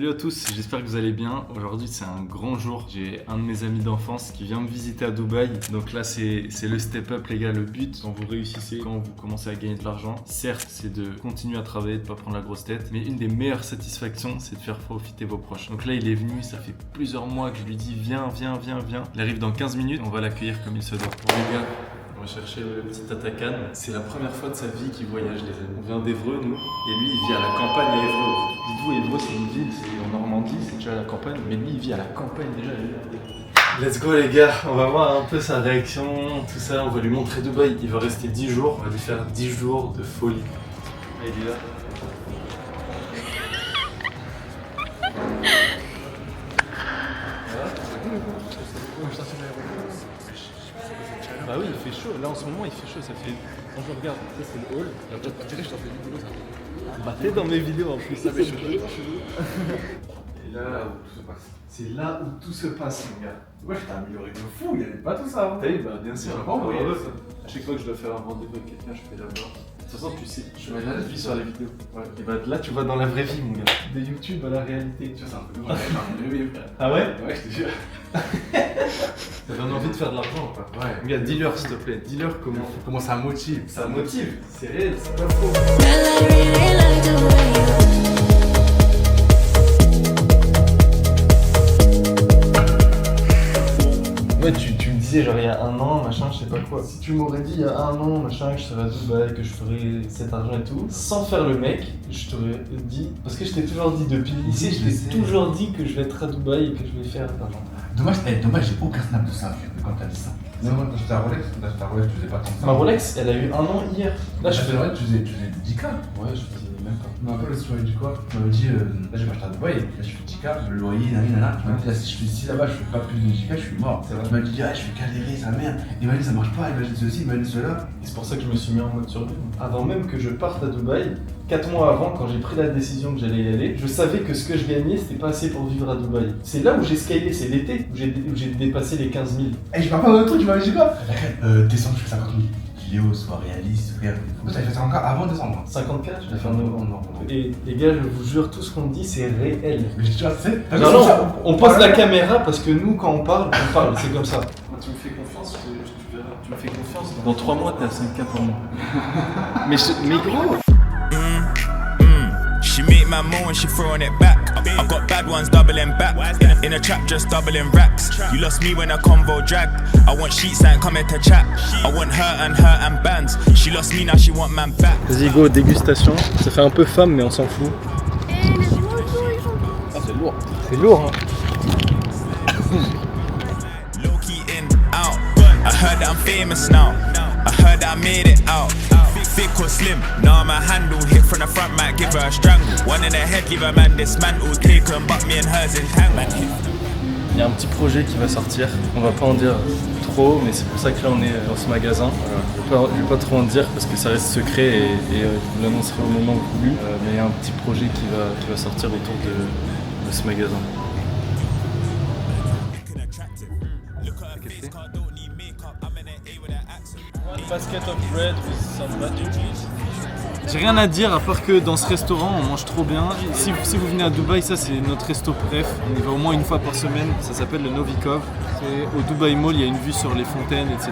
Salut à tous, j'espère que vous allez bien. Aujourd'hui c'est un grand jour. J'ai un de mes amis d'enfance qui vient me visiter à Dubaï. Donc là c'est le step up les gars. Le but quand vous réussissez, quand vous commencez à gagner de l'argent, certes c'est de continuer à travailler, de pas prendre la grosse tête, mais une des meilleures satisfactions c'est de faire profiter vos proches. Donc là il est venu, ça fait plusieurs mois que je lui dis viens. Il arrive dans 15 minutes, on va l'accueillir comme il se doit. Bon les gars, on va chercher le petit Atakan. C'est la première fois de sa vie qu'il voyage, les amis. On vient d'Évreux, nous. Et lui, il vit à la campagne à Évreux. Dites-vous, Évreux, c'est une ville, c'est en Normandie, c'est déjà à la campagne. Mais lui, il vit à la campagne déjà. Let's go, les gars. On va voir un peu sa réaction, tout ça. On va lui montrer Dubaï. Il va rester 10 jours. On va lui faire 10 jours de folie. Et il est là. Bah oui, il fait chaud. Là en ce moment, il fait chaud. Ça fait. Quand je regarde, ça c'est le hall. Tu dirais que je t'en fais des vidéos, ça. Bah t'es dans mes vidéos en plus. Ça fait chelou. Et là où tout se passe. C'est là où tout se passe, mon gars. Ouais, je t'ai amélioré de fou, il n'y avait pas tout ça avant. T'as vu, bah bien sûr. J'ai pas envoyé ça. À chaque fois que je dois faire un rendez-vous avec quelqu'un, je fais d'abord. De toute façon, tu sais, je mets la vie sur les vidéos. Ouais. Et bah là, tu vas dans la vraie vie, mon gars. De YouTube à la réalité. Tu vois, c'est un peu lourd. Ah ouais? Ouais, je te jure. Ça donne envie de faire de l'argent, quoi. Ouais. Mon gars, dis-leur, s'il te plaît. Dis-leur Comment ça motive. ça motive. C'est réel, c'est pas faux. Ouais, tu me disais genre il y a un an, machin, je sais pas quoi. Si tu m'aurais dit il y a un an, machin, que je serais à Dubaï, que je ferais cet argent et tout, sans faire le mec, je t'aurais dit, parce que je t'ai toujours dit depuis le lycée, je t'ai toujours dit que je vais être à Dubaï et que je vais faire de l'argent. Dommage, j'ai aucun snap de ça, quand t'as dit ça. Même moi, quand j'étais à Rolex, tu faisais pas tant que ça. Ma Rolex, elle a eu un an hier. Là, je fais. Ouais, tu faisais 10K. Ouais, je faisais même pas. Je me rappelle, tu m'avais dit quoi? Tu m'avais dit, là, je vais m'acheter à Dubaï, là, je fais 10K, le loyer, nanana. Tu m'as dit, là, si je fais ici, là-bas, je fais pas plus de 10K, je suis mort. Tu m'as dit, ah, je vais galérer, sa mère. Il m'a dit, ça marche pas, il m'a dit ceci, il m'a dit cela. Et c'est pour ça que je me suis mis en mode survie. Avant même que je parte à Dubaï, 4 mois avant, quand j'ai pris la décision que j'allais y aller, je savais que ce que je gagnais, c'était pas assez pour vivre à Dubaï. C'est là où j'ai scalé, c'est l'été où j'ai dépassé les 15 000. Eh, je parle pas d'un truc, tu m'avais dit quoi? Décembre, je fais 50 000. Léo, sois réaliste, frère. Vous avez fait ça encore avant décembre? 54, je l'ai fait en novembre. Et les gars, je vous jure, tout ce qu'on dit, c'est réel. Mais tu vois, c'est. Non, on passe la caméra parce que nous, quand on parle, c'est comme ça. Quand tu me fais confiance, tu verras. Tu me fais confiance. Dans 3 mois, t'es à 5K par mois. mais gros! She make my moan, she throwing it back. I got bad ones doubling back. In a trap, just doubling racks. You lost me when a convo dragged. I want sheets and coming to chat. I want her and bands. She lost me, now she want man back. Vas-y go, dégustation. Ça fait un peu femme, mais on s'en fout. Ah, c'est lourd. C'est lourd, hein. Low key in, out. I heard that I'm famous now. I heard that I made it out. Thick or slim, nah my handle. Hit from the front, might give her a strangle. One in the head, give a man dismantle. Taken, but me and hers entangled. Il y a un petit projet qui va sortir. On va pas en dire trop, mais c'est pour ça que là on est dans ce magasin. Je vais pas trop en dire parce que ça reste secret et je vous l'annoncerai au moment voulu. Mais il y a un petit projet qui va sortir autour de ce magasin. Basket of bread with some butter. J'ai rien à dire à part que dans ce restaurant on mange trop bien. Si vous venez à Dubaï, ça c'est notre resto préf. On y va au moins une fois par semaine. Ça s'appelle le Novikov. C'est au Dubaï Mall, il y a une vue sur les fontaines, etc.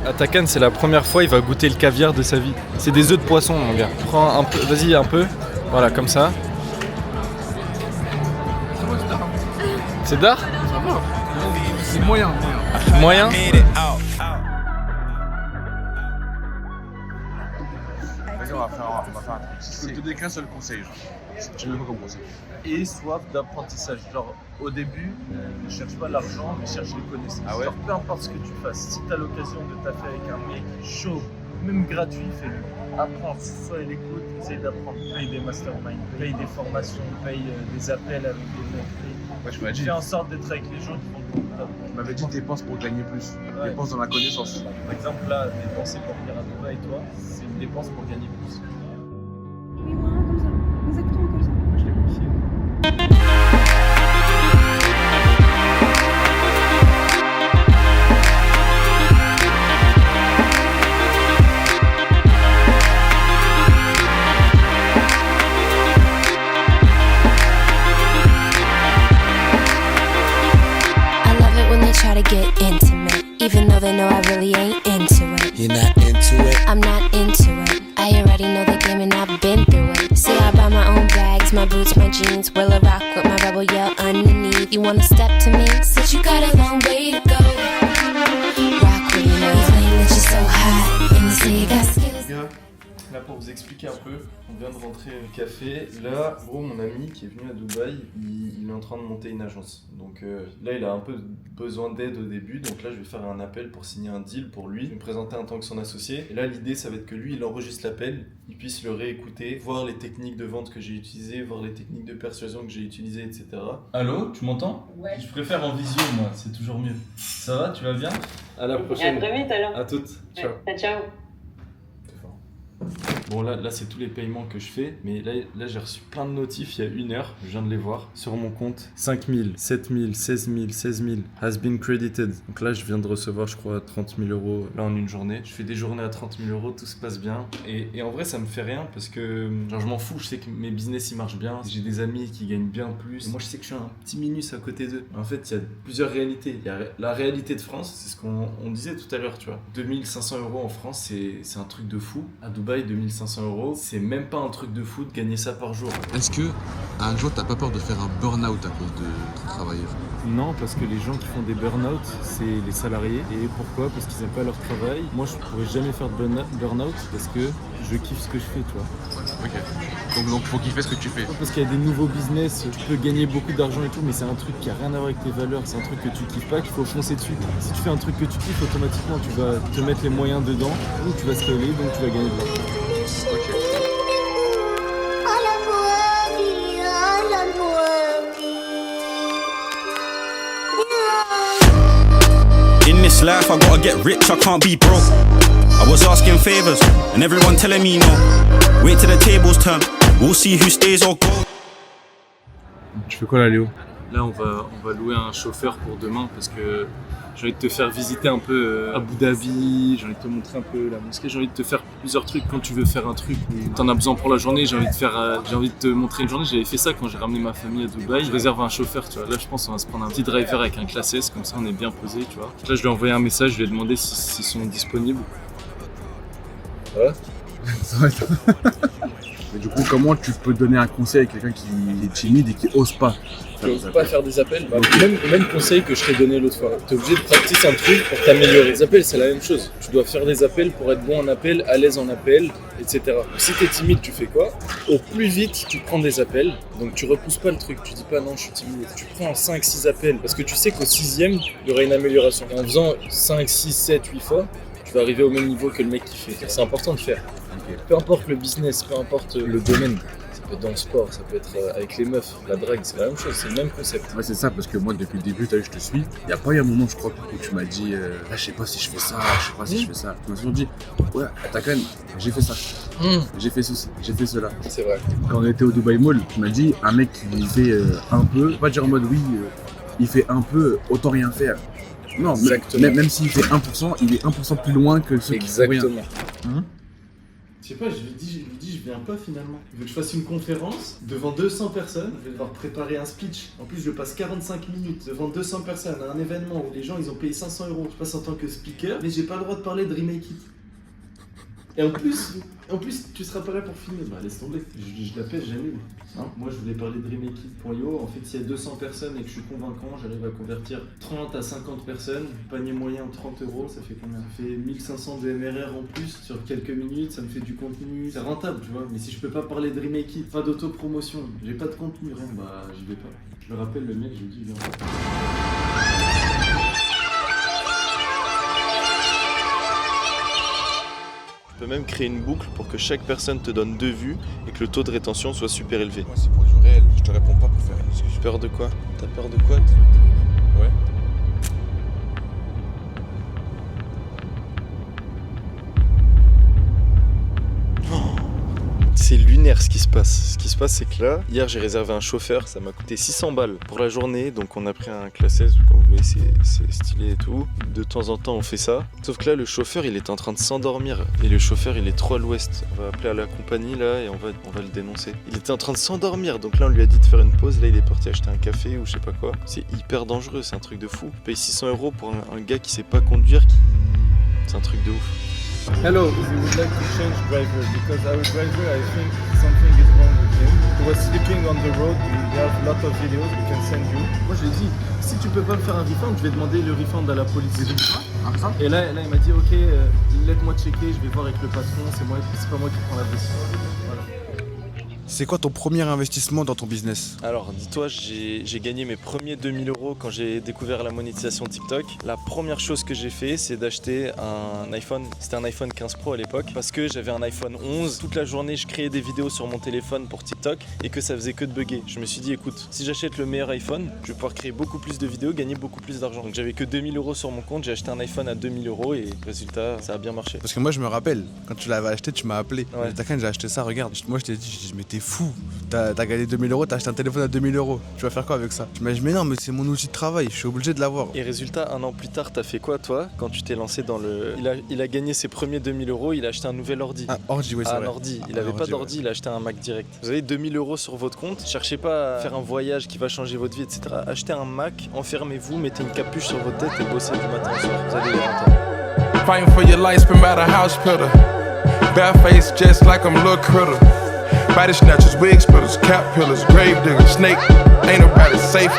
Atakan, c'est la première fois il va goûter le caviar de sa vie. C'est des œufs de poisson mon gars. Prends un peu, vas-y un peu. Voilà, comme ça. C'est d'art? C'est moyen. Moyen? Vas-y, on va faire un truc. Je peux te donner qu'un seul conseil, genre. Tu veux pas comme conseil. Et soif d'apprentissage. Genre, au début, ne cherche pas l'argent, mais cherche les connaissances. Ah ouais. Genre, peu importe ce que tu fasses, si tu as l'occasion de taffer avec un mec chaud, même gratuit, fais-le. Apprends, sois à l'écoute, essaye d'apprendre. Paye des masterminds, paye des formations, paye des appels avec des mecs. Ouais, je m'avais dit. Fais en sorte d'être avec les gens qui font le bon taf. Tu m'avais dit dépense pour gagner plus. Ouais. Dépense dans la connaissance. Par exemple, là, dépenser pour venir à Dubaï, toi, c'est une dépense pour gagner plus. Oui, voilà, comme ça. Exactement comme ça. Je l'ai confié. even though they know I really ain't into it. You're not into it? I'm not into it. I already know the game and I've been through it. See, I buy my own bags, my boots, my jeans. Will I rock with my rebel yell underneath? You wanna step to me? Since you got a long way to go. Rock with me now, you claim that you're so hot. And you say you got skills. Gars, là pour vous expliquer un peu, on vient de rentrer au café. Là, gros, mon ami qui est venu à Dubaï, il est en train de monter une agence. Donc là, il a un peu besoin d'aide au début. Donc là, je vais faire un appel pour signer un deal pour lui, me présenter en tant que son associé. Et là, l'idée, ça va être que lui, il enregistre l'appel, il puisse le réécouter, voir les techniques de vente que j'ai utilisées, voir les techniques de persuasion que j'ai utilisées, etc. Allô, tu m'entends? Ouais. Je préfère en visio, moi, c'est toujours mieux. Ça va, tu vas bien? À la Et à prochaine. très vite alors. À toutes. Ciao. Ouais, ciao. Bon là c'est tous les paiements que je fais, mais là j'ai reçu plein de notifs il y a 1 heure, je viens de les voir sur mon compte. 5 000, 7 000, 16 000, 16 000 has been credited. Donc là je viens de recevoir je crois 30 000 euros là en une journée. Je fais des journées à 30 000 euros, tout se passe bien. Et en vrai ça me fait rien parce que genre je m'en fous, je sais que mes business ils marchent bien. J'ai des amis qui gagnent bien plus. Et moi je sais que je suis un petit minus à côté d'eux. En fait il y a plusieurs réalités. Il y a la réalité de France, c'est ce qu'on disait tout à l'heure, tu vois. 2500 euros en France c'est un truc de fou. À Dubaï 2500 euros, c'est même pas un truc de fou de gagner ça par jour. Est-ce que un jour t'as pas peur de faire un burn-out à cause de ton travail? Non, parce que les gens qui font des burn-out, c'est les salariés. Et pourquoi? Parce qu'ils aiment pas leur travail. Moi, je pourrais jamais faire de burn-out parce que je kiffe ce que je fais, tu vois. Ok. Donc faut kiffer ce que tu fais. Parce qu'il y a des nouveaux business, tu peux gagner beaucoup d'argent et tout, mais c'est un truc qui a rien à voir avec tes valeurs, c'est un truc que tu kiffes pas, qu'il faut foncer dessus. Si tu fais un truc que tu kiffes, automatiquement tu vas te mettre les moyens dedans, donc tu vas scaler, donc tu vas gagner de l'argent. In this life, I gotta get rich, I can't be broke. I was asking favors, and everyone telling me no. Wait till the tables turn, we'll see who stays or goes. Tu fais quoi là, Léo? Là, on va louer un chauffeur pour demain parce que j'ai envie de te faire visiter un peu Abu Dhabi, j'ai envie de te montrer un peu la mosquée, j'ai envie de te faire plusieurs trucs quand tu veux faire un truc où t'en as besoin pour la journée, j'ai envie de te montrer une journée. J'avais fait ça quand j'ai ramené ma famille à Dubaï. Je réserve un chauffeur, tu vois. Là, je pense qu'on va se prendre un petit driver avec un classe S, comme ça on est bien posé, tu vois. Là, je lui ai envoyé un message, je lui ai demandé s'ils sont disponibles. Ouais. Mais du coup, comment tu peux donner un conseil à quelqu'un qui est timide et qui ose pas? Tu n'oses pas faire des appels, même conseil que je t'ai donné l'autre fois. Tu es obligé de pratiquer un truc pour t'améliorer. Les appels, c'est la même chose. Tu dois faire des appels pour être bon en appel, à l'aise en appel, etc. Donc, si tu es timide, tu fais quoi? Au plus vite, tu prends des appels. Donc tu repousses pas le truc. Tu dis pas non, je suis timide. Tu prends 5-6 appels parce que tu sais qu'au 6e, il y aura une amélioration. En faisant 5, 6, 7, 8 fois, tu vas arriver au même niveau que le mec qui fait. C'est important de faire. Peu importe le business, peu importe le domaine. Ça peut être dans le sport, ça peut être avec les meufs, la drague, c'est la même chose, c'est le même concept. Ouais, c'est ça, parce que moi, depuis le début, je te suis. Il n'y a pas eu un moment, je crois, où tu m'as dit je sais pas si je fais ça, je sais pas si je fais ça. Tu m'as toujours dit ouais, t'as quand même, j'ai fait ça, j'ai fait ceci, j'ai fait cela. C'est vrai. Quand on était au Dubai Mall, tu m'as dit un mec qui fait un peu, pas dire en mode oui, il fait un peu, autant rien faire. Non, même s'il fait 1%, il est 1% plus loin que ceux qui font rien. Exactement. Je sais pas, je lui dis, je viens pas finalement. Il veut que je fasse une conférence devant 200 personnes. Je vais devoir préparer un speech. En plus, je passe 45 minutes devant 200 personnes à un événement où les gens ils ont payé 500 €. Je passe en tant que speaker, mais j'ai pas le droit de parler de Remake It. Et en plus, tu seras pas là pour filmer. Bah laisse tomber, je la pèse jamais. Hein, moi je voulais parler de Remake.io. En fait, s'il y a 200 personnes et que je suis convaincant, j'arrive à convertir 30 à 50 personnes. Panier moyen 30 €, ça fait combien? Ça fait 1500 de MRR en plus sur quelques minutes, ça me fait du contenu. C'est rentable, tu vois. Mais si je peux pas parler de Remake It, pas d'autopromotion, j'ai pas de contenu, rien, bah j'y vais pas. Je le rappelle, le mec, je lui dis viens. Tu peux même créer une boucle pour que chaque personne te donne 2 vues et que le taux de rétention soit super élevé. Moi c'est pour du réel, je te réponds pas pour faire une discussion. Peur de quoi? T'as peur de quoi? Ouais. C'est c'est lunaire ce qui se passe. Ce qui se passe, c'est que là, hier j'ai réservé un chauffeur, ça m'a coûté 600 balles pour la journée. Donc on a pris un classe S, comme vous voyez, c'est stylé et tout. De temps en temps, on fait ça. Sauf que là, le chauffeur, il est en train de s'endormir. Et le chauffeur, il est trop à l'ouest. On va appeler à la compagnie là et on va le dénoncer. Il était en train de s'endormir, donc là on lui a dit de faire une pause. Là, il est parti acheter un café ou je sais pas quoi. C'est hyper dangereux, c'est un truc de fou. Je paye 600 € pour un gars qui sait pas conduire, c'est un truc de ouf. Hello, we would like to change driver because our driver, I think something is wrong with him. He was sleeping on the road. We have a lot of videos we can send you. Moi, je lui ai dit, si tu peux pas me faire un refund, je vais demander le refund à la police. Et là, il m'a dit, ok, laisse-moi checker, je vais voir avec le patron. C'est pas moi qui prends la décision. Voilà. C'est quoi ton premier investissement dans ton business? Alors dis-toi, j'ai gagné mes premiers 2000 € quand j'ai découvert la monétisation TikTok. La première chose que j'ai fait, c'est d'acheter un iPhone. C'était un iPhone 15 Pro à l'époque parce que j'avais un iPhone 11. Toute la journée, je créais des vidéos sur mon téléphone pour TikTok et que ça faisait que de bugger. Je me suis dit, écoute, si j'achète le meilleur iPhone, je vais pouvoir créer beaucoup plus de vidéos, gagner beaucoup plus d'argent. Donc j'avais que 2000 € sur mon compte, j'ai acheté un iPhone à 2000 € et résultat, ça a bien marché. Parce que moi je me rappelle, quand tu l'avais acheté, tu m'as appelé. Ouais. T'as j'ai acheté ça, regarde. Moi je t'ai dit, mais t'es fou. T'as gagné 2000 €, t'as acheté un téléphone à 2000 €. Tu vas faire quoi avec ça? Tu m'as dit, mais non, mais c'est mon outil de travail, je suis obligé de l'avoir. Et résultat, un an plus tard, t'as fait quoi toi quand tu t'es lancé dans le... Il a gagné ses premiers 2000 €, il a acheté un nouvel ordi. Un ordi, oui, c'est vrai. Un ordi, il avait pas d'ordi, il a acheté un Mac direct. Vous avez 2000 € sur votre compte, cherchez pas à faire un voyage qui va changer votre vie, etc. Achetez un Mac, enfermez-vous, mettez une capuche sur votre tête et bossez du matin au soir. Vous allez les rentrer. Fighting for your life, spin by the house pillar. Bare face, just like I'm Lil' Critter. Body snatchers, wig splitters, cap pillars, grave diggers, snake. Ain't nobody safe.